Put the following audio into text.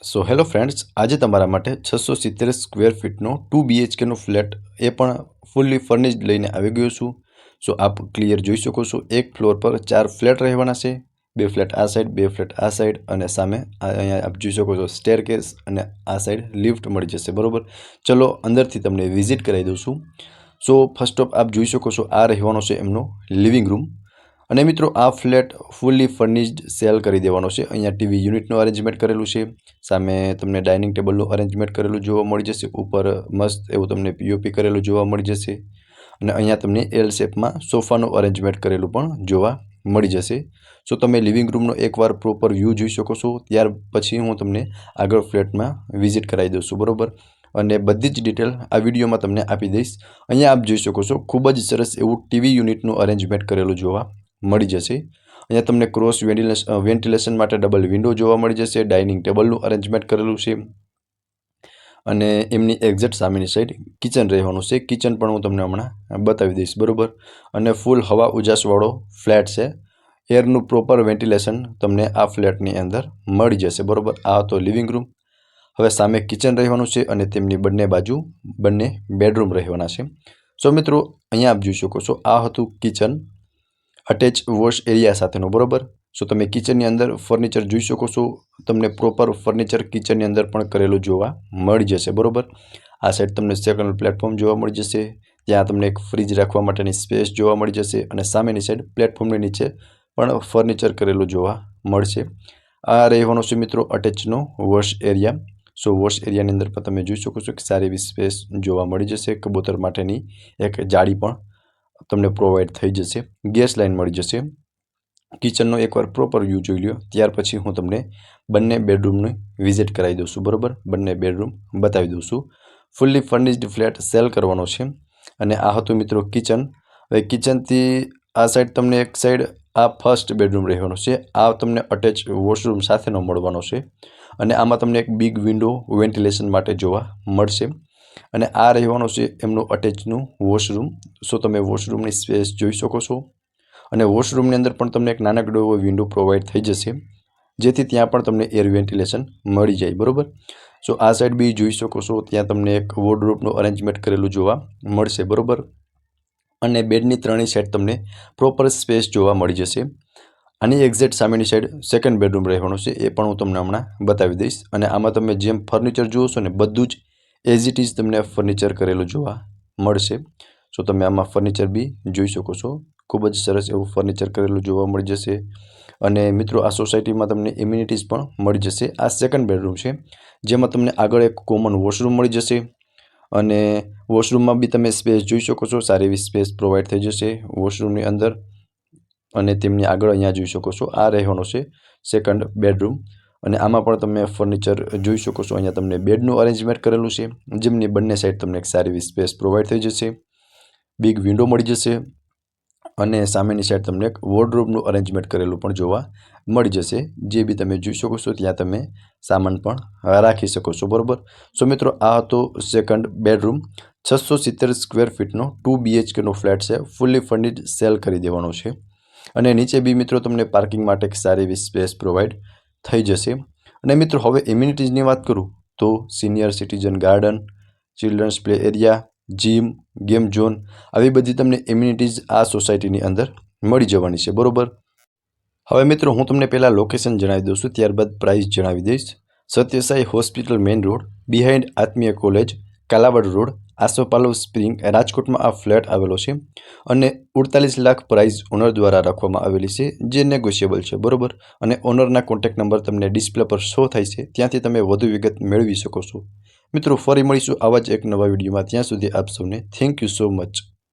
So hello friends, આજે તમારા માટે 670 સ્ક્વેર ફીટનો 2 BHKનો ફ્લેટ એ પણ ફૂલ્લી ફર્નિશ્ડ લઈને આવી ગયો છું. સો આપ ક્લિયર જોઈ શકો છો, એક ફ્લોર પર 4 ફ્લેટ રહેવાના છે. 2 ફ્લેટ આ સાઈડ, 2 ફ્લેટ આ સાઈડ અને સામે અહીંયા આપ જોઈ શકો છો સ્ટેરકેસ અને આ સાઈડ લિફ્ટ મળી જશે. બરોબર, ચલો અંદરથી તમને વિઝિટ કરાવી દઉં છું. સો ફર્સ્ટ ઓફ આપ જોઈ શકો છો, આ રહેવાનો છે એમનો લિવિંગ રૂમ. અને મિત્રો, આ ફ્લેટ ફૂલ્લી ફર્નિશ્ડ સેલ કરી દેવાનો છે. અહીંયા ટીવી યુનિટનું અરેન્જમેન્ટ કરેલું છે. સામે તમને ડાઇનિંગ ટેબલનું અરેન્જમેન્ટ કરેલું જોવા મળી જશે. ઉપર મસ્ત એવું તમને પીઓપી કરેલું જોવા મળી જશે. અને અહીંયા તમને એલ શેપમાં સોફાનું અરેન્જમેન્ટ કરેલું પણ જોવા મળી જશે. સો તમે લિવિંગ રૂમનો એકવાર પ્રોપર વ્યૂ જોઈ શકો છો. ત્યાર પછી હું તમને આગળ ફ્લેટમાં વિઝિટ કરાવી દઉં છું. બરાબર, અને બધી જ ડિટેલ આ વિડીયોમાં તમને આપી દઈશ. અહીંયા આપ જોઈ શકો છો, ખૂબ જ સરસ એવું ટીવી યુનિટનું અરેન્જમેન્ટ કરેલું જોવા મળી જશે. અહીંયા તમને ક્રોસ વેન્ટિલેશન માટે ડબલ વિન્ડો જોવા મળી જશે. ડાઇનિંગ ટેબલનું અરેન્જમેન્ટ કરેલું છે. અને એમની એક્ઝેક્ટ સામેની સાઈડ કિચન રહેવાનું છે. કિચન પણ હું તમને હમણાં બતાવી દઈશ. બરાબર, અને ફૂલ હવા ઉજાસવાળો ફ્લેટ છે. એરનું પ્રોપર વેન્ટિલેશન તમને આ ફ્લેટની અંદર મળી જશે. બરાબર, આ હતો લિવિંગ રૂમ. હવે સામે કિચન રહેવાનું છે અને તેમની બંને બાજુ બંને બેડરૂમ રહેવાના છે. સો મિત્રો, અહીંયા આપ જોઈ શકો છો, આ હતું કિચન અટેચ વોશ એરિયા સાથેનો. બરાબર, સો તમે કિચનની અંદર ફર્નિચર જોઈ શકો છો. તમને પ્રોપર ફર્નિચર કિચનની અંદર પણ કરેલું જોવા મળી જશે. બરાબર, આ સાઈડ તમને સેકન્ડ પ્લેટફોર્મ જોવા મળી જશે. ત્યાં તમને એક ફ્રીજ રાખવા માટેની સ્પેસ જોવા મળી જશે. અને સામેની સાઈડ પ્લેટફોર્મની નીચે પણ ફર્નિચર કરેલું જોવા મળશે. આ રહેવાનો છે મિત્રો અટેચનો વોશ એરિયા. સો વોશ એરિયાની અંદર પણ તમે જોઈ શકો છો કે સારી એવી સ્પેસ જોવા મળી જશે. કબૂતર માટેની એક જાળી પણ તમને પ્રોવાઈડ થઈ જશે. ગેસ લાઇન મળી જશે. કિચનનો એકવાર પ્રોપર વ્યૂ જોઈ લ્યો, ત્યાર પછી હું તમને બંને બેડરૂમની વિઝિટ કરાવી દઉં છું. બરાબર, બંને બેડરૂમ બતાવી દઉં છું. ફૂલ્લી ફર્નિશ્ડ ફ્લેટ સેલ કરવાનો છે. અને આ હતું મિત્રો કિચન. હવે કિચનથી આ સાઈડ તમને એક સાઈડ આ ફર્સ્ટ બેડરૂમ રહેવાનો છે. આ તમને અટેચ વોશરૂમ સાથેનો મળવાનો છે. અને આમાં તમને એક બિગ વિન્ડો વેન્ટિલેશન માટે જોવા મળશે. અને આ રહેવાનો છે એમનું અટેચનું વોશરૂમ. સો તમે વોશરૂમની સ્પેસ જોઈ શકો છો. અને વોશરૂમની અંદર પણ તમને એક નાનકડો એવો વિન્ડો પ્રોવાઈડ થઈ જશે, જેથી ત્યાં પણ તમને એર વેન્ટિલેશન મળી જાય. બરાબર, સો આ સાઈડ બી જોઈ શકો છો, ત્યાં તમને એક વોર્ડરોબનું અરેન્જમેન્ટ કરેલું જોવા મળશે. બરાબર, અને બેડની ત્રણેય સાઈડ તમને પ્રોપર સ્પેસ જોવા મળી જશે. આની એક્ઝેક્ટ સામેની સાઈડ સેકન્ડ બેડરૂમ રહેવાનો છે. એ પણ હું તમને હમણાં બતાવી દઈશ. અને આમાં તમે જેમ ફર્નિચર જુઓ છો ને, બધું જ એઝ ઇટ ઇઝ તમને ફર્નિચર કરેલું જોવા મળશે. સો તમે આમાં ફર્નિચર બી જોઈ શકો છો. ખૂબ જ સરસ એવું ફર્નિચર કરેલું જોવા મળી જશે. અને મિત્રો, આ સોસાયટીમાં તમને એમ્યુનિટીઝ પણ મળી જશે. આ સેકન્ડ બેડરૂમ છે, જેમાં તમને આગળ એક કોમન વોશરૂમ મળી જશે. અને વોશરૂમમાં બી તમે સ્પેસ જોઈ શકો છો. સારી એવી સ્પેસ પ્રોવાઈડ થઈ જશે વોશરૂમની અંદર. અને તેમની આગળ અહીંયા જોઈ શકો છો, આ રહેવાનો છે સેકન્ડ બેડરૂમ. અને આમાં પણ તમે ફર્નિચર જોઈ શકો છો. અહીંયા તમને બેડનું અરેન્જમેન્ટ કરેલું છે, જેમની બંને સાઈડ તમને એક સારી એવી સ્પેસ પ્રોવાઈડ થઈ જશે. બિગ વિન્ડો મળી જશે. અને સામેની સાઈડ તમને એક વોર્ડરોબનું અરેન્જમેન્ટ કરેલું પણ જોવા મળી જશે. જે બી તમે જોઈ શકો છો, ત્યાં તમે સામાન પણ રાખી શકો છો. બરાબર, સો મિત્રો, આ હતો સેકન્ડ બેડરૂમ. 670 સ્ક્વેર ફીટનો 2 BHKનો ફ્લેટ છે. ફૂલ્લી ફર્નિશ્ડ સેલ કરી દેવાનો છે. અને નીચે બી મિત્રો તમને પાર્કિંગ માટે એક સારી એવી સ્પેસ પ્રોવાઈડ થઈ જશે. અને મિત્રો, હવે એમ્યુનિટીઝની વાત કરું તો senior citizen garden, children's play area, gym, game zone, આવી બધી તમને એમ્યુનિટીઝ આ સોસાયટીની અંદર મળી જવાની છે. બરાબર, હવે મિત્રો, હું તમને પહેલાં લોકેશન જણાવી દઉં છું, ત્યારબાદ પ્રાઇસ જણાવી દઈશ. Sathya Sai hospital main road, behind Atmiya college, Kalavad road, Asopalav spring, રાજકોટમાં આ ફ્લેટ આવેલો છે. અને 48 લાખ પ્રાઇસ ઓનર દ્વારા રાખવામાં આવેલી છે, જે નેગોશિયેબલ છે. બરાબર, અને ઓનરના કોન્ટેક્ટ નંબર તમને ડિસ્પ્લે પર શો થાય છે, ત્યાંથી તમે વધુ વિગત મેળવી શકો છો. મિત્રો, ફરી મળીશું આવા જ એક નવા વિડીયોમાં. ત્યાં સુધી આપ સૌને થેન્ક યુ સો મચ.